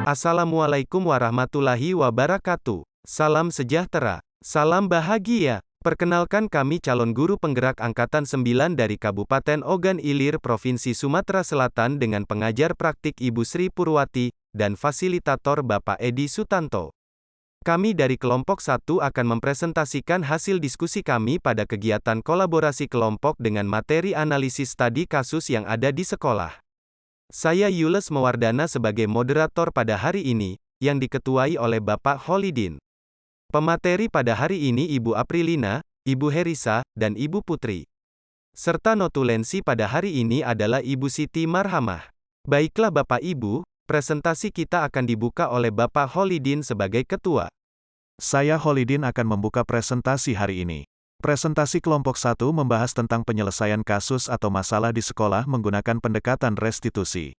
Assalamualaikum warahmatullahi wabarakatuh. Salam sejahtera. Salam bahagia. Perkenalkan kami calon guru penggerak Angkatan 9 dari Kabupaten Ogan Ilir, Provinsi Sumatera Selatan dengan pengajar praktik Ibu Sri Purwati, dan fasilitator Bapak Edi Sutanto. Kami dari kelompok 1 akan mempresentasikan hasil diskusi kami pada kegiatan kolaborasi kelompok dengan materi analisis studi kasus yang ada di sekolah. Saya Yules Mewardana sebagai moderator pada hari ini, yang diketuai oleh Bapak Holidin. Pemateri pada hari ini Ibu Aprilina, Ibu Herisa, dan Ibu Putri. Serta notulensi pada hari ini adalah Ibu Siti Marhamah. Baiklah Bapak Ibu, presentasi kita akan dibuka oleh Bapak Holidin sebagai ketua. Saya Holidin akan membuka presentasi hari ini. Presentasi kelompok 1 membahas tentang penyelesaian kasus atau masalah di sekolah menggunakan pendekatan restitusi.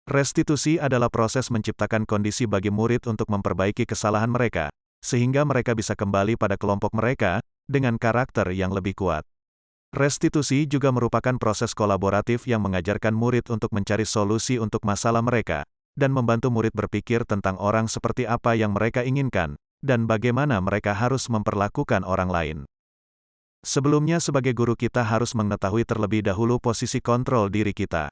Restitusi adalah proses menciptakan kondisi bagi murid untuk memperbaiki kesalahan mereka, sehingga mereka bisa kembali pada kelompok mereka, dengan karakter yang lebih kuat. Restitusi juga merupakan proses kolaboratif yang mengajarkan murid untuk mencari solusi untuk masalah mereka, dan membantu murid berpikir tentang orang seperti apa yang mereka inginkan, dan bagaimana mereka harus memperlakukan orang lain. Sebelumnya sebagai guru kita harus mengetahui terlebih dahulu posisi kontrol diri kita.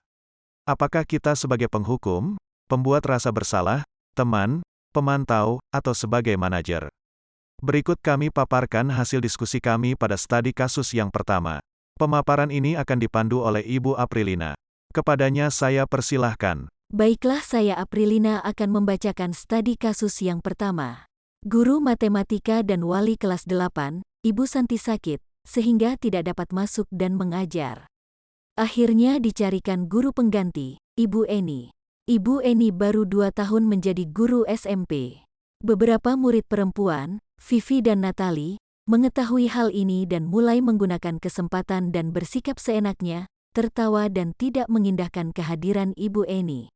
Apakah kita sebagai penghukum, pembuat rasa bersalah, teman, pemantau, atau sebagai manajer? Berikut kami paparkan hasil diskusi kami pada studi kasus yang pertama. Pemaparan ini akan dipandu oleh Ibu Aprilina. Kepadanya saya persilahkan. Baiklah, saya Aprilina akan membacakan studi kasus yang pertama. Guru matematika dan wali kelas 8, Ibu Santi sakit, sehingga tidak dapat masuk dan mengajar. Akhirnya dicarikan guru pengganti, Ibu Eni. Ibu Eni baru 2 tahun menjadi guru SMP. Beberapa murid perempuan, Vivi dan Natali, mengetahui hal ini dan mulai menggunakan kesempatan dan bersikap seenaknya, tertawa dan tidak mengindahkan kehadiran Ibu Eni.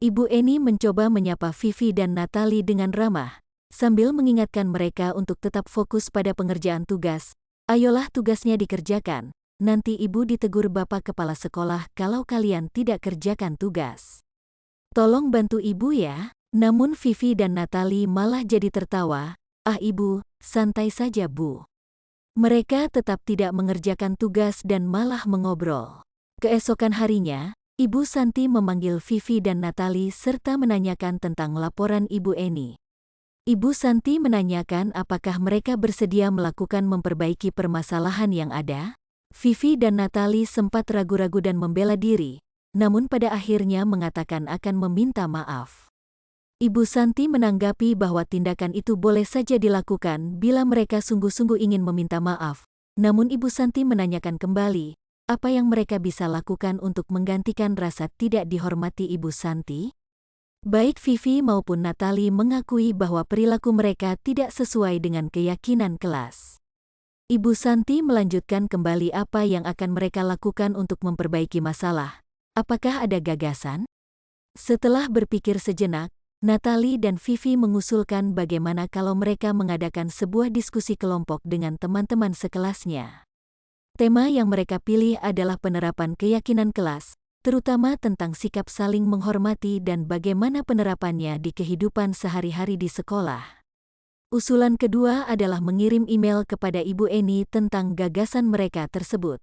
Ibu Eni mencoba menyapa Vivi dan Natali dengan ramah, sambil mengingatkan mereka untuk tetap fokus pada pengerjaan tugas. Ayolah tugasnya dikerjakan, nanti ibu ditegur Bapak Kepala Sekolah kalau kalian tidak kerjakan tugas. Tolong bantu ibu ya. Namun Vivi dan Natali malah jadi tertawa, ibu, santai saja bu. Mereka tetap tidak mengerjakan tugas dan malah mengobrol. Keesokan harinya, Ibu Santi memanggil Vivi dan Natali serta menanyakan tentang laporan Ibu Eni. Ibu Santi menanyakan apakah mereka bersedia melakukan memperbaiki permasalahan yang ada. Vivi dan Natali sempat ragu-ragu dan membela diri, namun pada akhirnya mengatakan akan meminta maaf. Ibu Santi menanggapi bahwa tindakan itu boleh saja dilakukan bila mereka sungguh-sungguh ingin meminta maaf. Namun Ibu Santi menanyakan kembali, apa yang mereka bisa lakukan untuk menggantikan rasa tidak dihormati Ibu Santi? Baik Vivi maupun Natali mengakui bahwa perilaku mereka tidak sesuai dengan keyakinan kelas. Ibu Santi melanjutkan kembali apa yang akan mereka lakukan untuk memperbaiki masalah. Apakah ada gagasan? Setelah berpikir sejenak, Natali dan Vivi mengusulkan bagaimana kalau mereka mengadakan sebuah diskusi kelompok dengan teman-teman sekelasnya. Tema yang mereka pilih adalah penerapan keyakinan kelas, terutama tentang sikap saling menghormati dan bagaimana penerapannya di kehidupan sehari-hari di sekolah. Usulan kedua adalah mengirim email kepada Ibu Eni tentang gagasan mereka tersebut.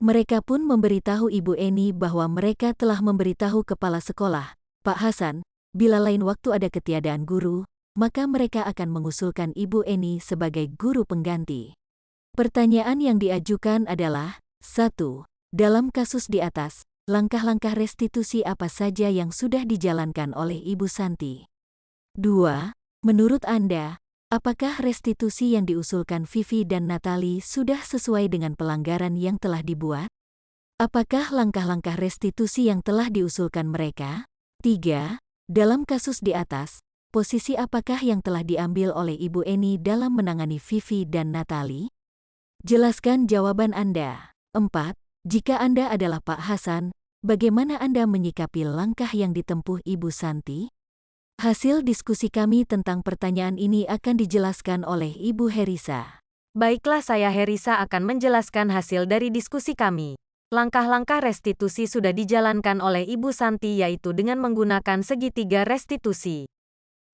Mereka pun memberitahu Ibu Eni bahwa mereka telah memberitahu kepala sekolah, Pak Hasan, bila lain waktu ada ketiadaan guru, maka mereka akan mengusulkan Ibu Eni sebagai guru pengganti. Pertanyaan yang diajukan adalah, 1. Dalam kasus di atas, langkah-langkah restitusi apa saja yang sudah dijalankan oleh Ibu Santi? 2. Menurut Anda, apakah restitusi yang diusulkan Vivi dan Natali sudah sesuai dengan pelanggaran yang telah dibuat? Apakah langkah-langkah restitusi yang telah diusulkan mereka? 3. Dalam kasus di atas, posisi apakah yang telah diambil oleh Ibu Eni dalam menangani Vivi dan Natali? Jelaskan jawaban Anda. 4. Jika Anda adalah Pak Hasan, bagaimana Anda menyikapi langkah yang ditempuh Ibu Santi? Hasil diskusi kami tentang pertanyaan ini akan dijelaskan oleh Ibu Herisa. Baiklah, saya Herisa akan menjelaskan hasil dari diskusi kami. Langkah-langkah restitusi sudah dijalankan oleh Ibu Santi yaitu dengan menggunakan segitiga restitusi.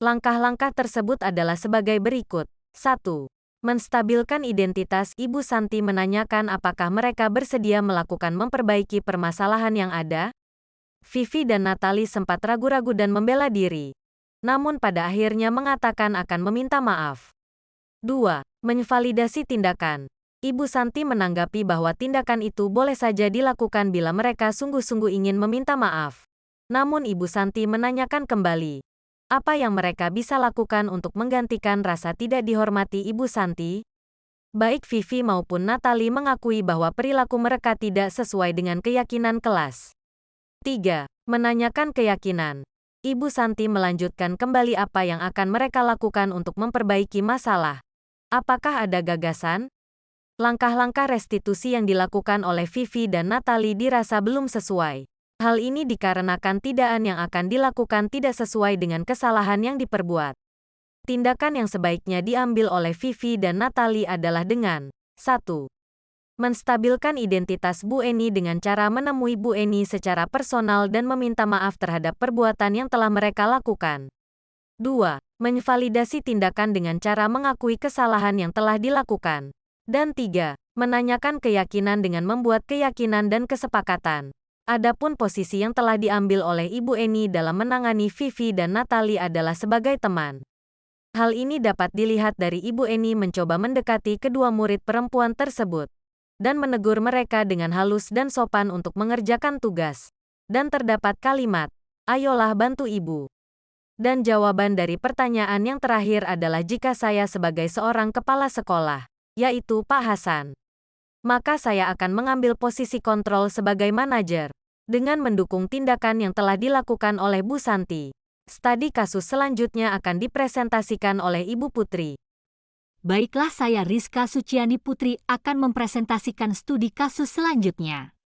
Langkah-langkah tersebut adalah sebagai berikut. 1. Menstabilkan identitas. Ibu Santi menanyakan apakah mereka bersedia melakukan memperbaiki permasalahan yang ada. Vivi dan Natalie sempat ragu-ragu dan membela diri. Namun pada akhirnya mengatakan akan meminta maaf. 2. Menvalidasi tindakan. Ibu Santi menanggapi bahwa tindakan itu boleh saja dilakukan bila mereka sungguh-sungguh ingin meminta maaf. Namun Ibu Santi menanyakan kembali, apa yang mereka bisa lakukan untuk menggantikan rasa tidak dihormati Ibu Santi? Baik Vivi maupun Natalie mengakui bahwa perilaku mereka tidak sesuai dengan keyakinan kelas. 3. Menanyakan keyakinan. Ibu Santi melanjutkan kembali apa yang akan mereka lakukan untuk memperbaiki masalah. Apakah ada gagasan? Langkah-langkah restitusi yang dilakukan oleh Vivi dan Natalie dirasa belum sesuai. Hal ini dikarenakan tindakan yang akan dilakukan tidak sesuai dengan kesalahan yang diperbuat. Tindakan yang sebaiknya diambil oleh Vivi dan Natalie adalah dengan 1. Menstabilkan identitas Bu Eni dengan cara menemui Bu Eni secara personal dan meminta maaf terhadap perbuatan yang telah mereka lakukan. 2. Menvalidasi tindakan dengan cara mengakui kesalahan yang telah dilakukan. Dan 3. Menanyakan keyakinan dengan membuat keyakinan dan kesepakatan. Adapun posisi yang telah diambil oleh Ibu Eni dalam menangani Vivi dan Natalie adalah sebagai teman. Hal ini dapat dilihat dari Ibu Eni mencoba mendekati kedua murid perempuan tersebut dan menegur mereka dengan halus dan sopan untuk mengerjakan tugas. Dan terdapat kalimat, "Ayolah bantu Ibu." Dan jawaban dari pertanyaan yang terakhir adalah jika saya sebagai seorang kepala sekolah, yaitu Pak Hasan, maka saya akan mengambil posisi kontrol sebagai manajer, dengan mendukung tindakan yang telah dilakukan oleh Bu Santi. Studi kasus selanjutnya akan dipresentasikan oleh Ibu Putri. Baiklah, saya Rizka Suciani Putri akan mempresentasikan studi kasus selanjutnya.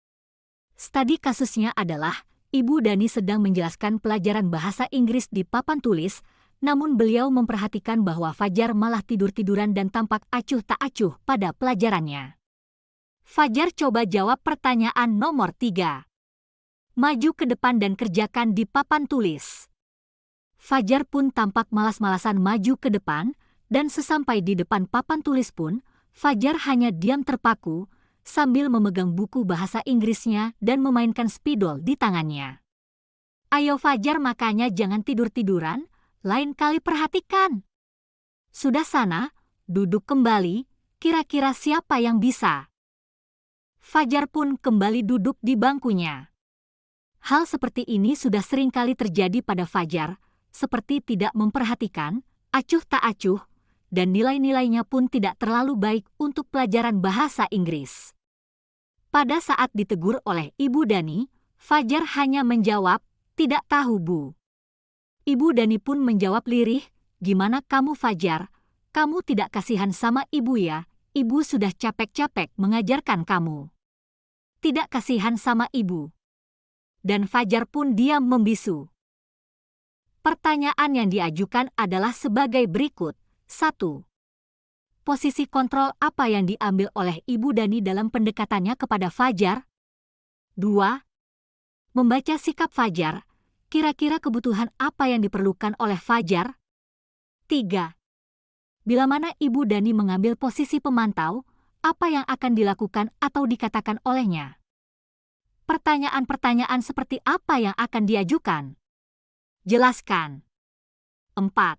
Studi kasusnya adalah, Ibu Dani sedang menjelaskan pelajaran bahasa Inggris di papan tulis, namun beliau memperhatikan bahwa Fajar malah tidur-tiduran dan tampak acuh tak acuh pada pelajarannya. Fajar coba jawab pertanyaan nomor 3. Maju ke depan dan kerjakan di papan tulis. Fajar pun tampak malas-malasan maju ke depan, dan sesampai di depan papan tulis pun, Fajar hanya diam terpaku, sambil memegang buku bahasa Inggrisnya dan memainkan spidol di tangannya. Ayo Fajar, makanya jangan tidur-tiduran, lain kali perhatikan. Sudah sana, duduk kembali, kira-kira siapa yang bisa? Fajar pun kembali duduk di bangkunya. Hal seperti ini sudah sering kali terjadi pada Fajar, seperti tidak memperhatikan, acuh tak acuh, dan nilai-nilainya pun tidak terlalu baik untuk pelajaran bahasa Inggris. Pada saat ditegur oleh Ibu Dani, Fajar hanya menjawab, "Tidak tahu, Bu." Ibu Dani pun menjawab lirih, "Gimana kamu Fajar? Kamu tidak kasihan sama Ibu ya? Ibu sudah capek-capek mengajarkan kamu." Tidak kasihan sama Ibu. Dan Fajar pun diam membisu. Pertanyaan yang diajukan adalah sebagai berikut. 1. Posisi kontrol apa yang diambil oleh Ibu Dani dalam pendekatannya kepada Fajar? 2. Membaca sikap Fajar, kira-kira kebutuhan apa yang diperlukan oleh Fajar? 3. Bila mana Ibu Dani mengambil posisi pemantau, apa yang akan dilakukan atau dikatakan olehnya? Pertanyaan-pertanyaan seperti apa yang akan diajukan? Jelaskan. 4.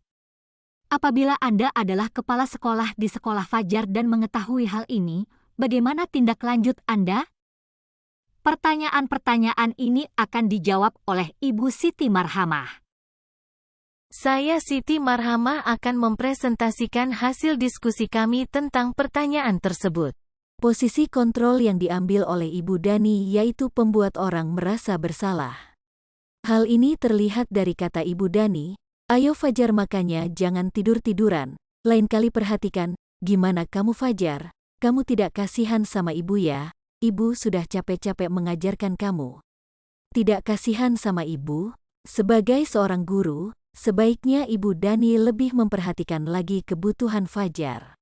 Apabila Anda adalah kepala sekolah di sekolah Fajar dan mengetahui hal ini, bagaimana tindak lanjut Anda? Pertanyaan-pertanyaan ini akan dijawab oleh Ibu Siti Marhamah. Saya Siti Marhamah akan mempresentasikan hasil diskusi kami tentang pertanyaan tersebut. Posisi kontrol yang diambil oleh Ibu Dani yaitu pembuat orang merasa bersalah. Hal ini terlihat dari kata Ibu Dani, "Ayo Fajar, makanya jangan tidur-tiduran. Lain kali perhatikan, gimana kamu Fajar? Kamu tidak kasihan sama Ibu ya? Ibu sudah capek-capek mengajarkan kamu." Tidak kasihan sama Ibu? Sebagai seorang guru, sebaiknya Ibu Dani lebih memperhatikan lagi kebutuhan Fajar.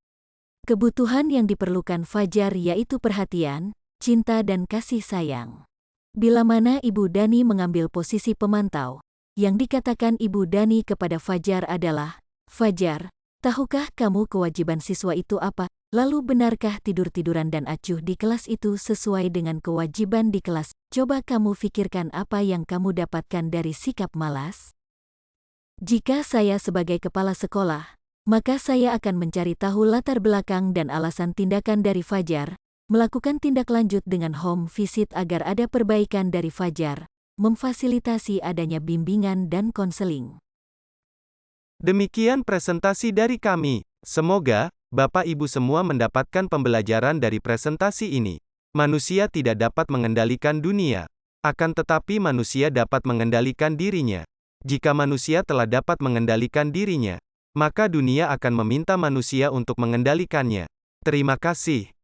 Kebutuhan yang diperlukan Fajar yaitu perhatian, cinta dan kasih sayang. Bila mana Ibu Dani mengambil posisi pemantau, yang dikatakan Ibu Dani kepada Fajar adalah, "Fajar, tahukah kamu kewajiban siswa itu apa? Lalu benarkah tidur-tiduran dan acuh di kelas itu sesuai dengan kewajiban di kelas? Coba kamu pikirkan apa yang kamu dapatkan dari sikap malas." Jika saya sebagai kepala sekolah, maka saya akan mencari tahu latar belakang dan alasan tindakan dari Fajar, melakukan tindak lanjut dengan home visit agar ada perbaikan dari Fajar, memfasilitasi adanya bimbingan dan konseling. Demikian presentasi dari kami. Semoga Bapak Ibu semua mendapatkan pembelajaran dari presentasi ini. Manusia tidak dapat mengendalikan dunia, akan tetapi manusia dapat mengendalikan dirinya. Jika manusia telah dapat mengendalikan dirinya, maka dunia akan meminta manusia untuk mengendalikannya. Terima kasih.